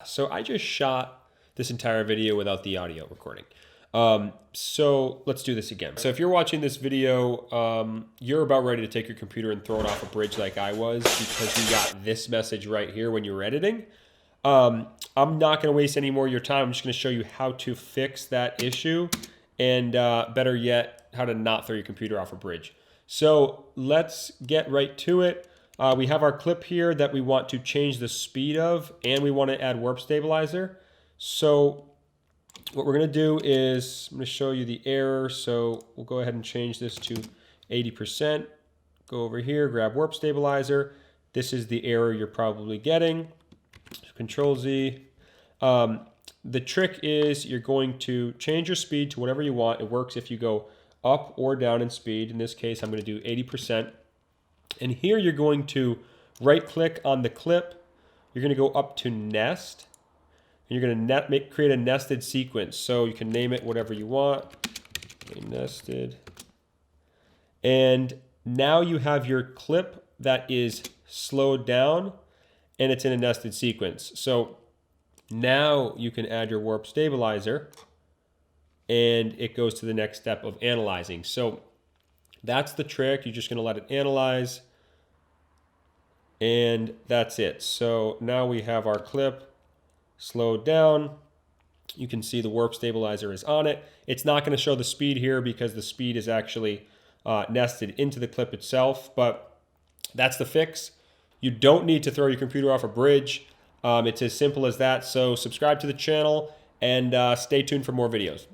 So I just shot this entire video without the audio recording. So let's do this again. So if you're watching this video, you're about ready to take your computer and throw it off a bridge like I was because you got this message right here when you were editing. I'm not going to waste any more of your time. I'm just going to show you how to fix that issue and better yet, how to not throw your computer off a bridge. So let's get right to it. We have our clip here that we want to change the speed of, and we want to add warp stabilizer. So what we're going to do is I'm going to show you the error. So we'll go ahead and change this to 80%. Go over here, grab warp stabilizer. This is the error you're probably getting. Control Z. The trick is you're going to change your speed to whatever you want. It works if you go up or down in speed. In this case, I'm going to do 80%. And here you're going to right click on the clip. You're going to go up to nest. And you're going to create a nested sequence. So you can name it whatever you want. Nested. And now you have your clip that is slowed down and it's in a nested sequence. So now you can add your warp stabilizer and it goes to the next step of analyzing. So that's the trick. You're just going to let it analyze and that's it. So now we have our clip slowed down. You can see the warp stabilizer is on it. It's not going to show the speed here because the speed is actually nested into the clip itself, but that's the fix. You don't need to throw your computer off a bridge. It's as simple as that. So subscribe to the channel and stay tuned for more videos.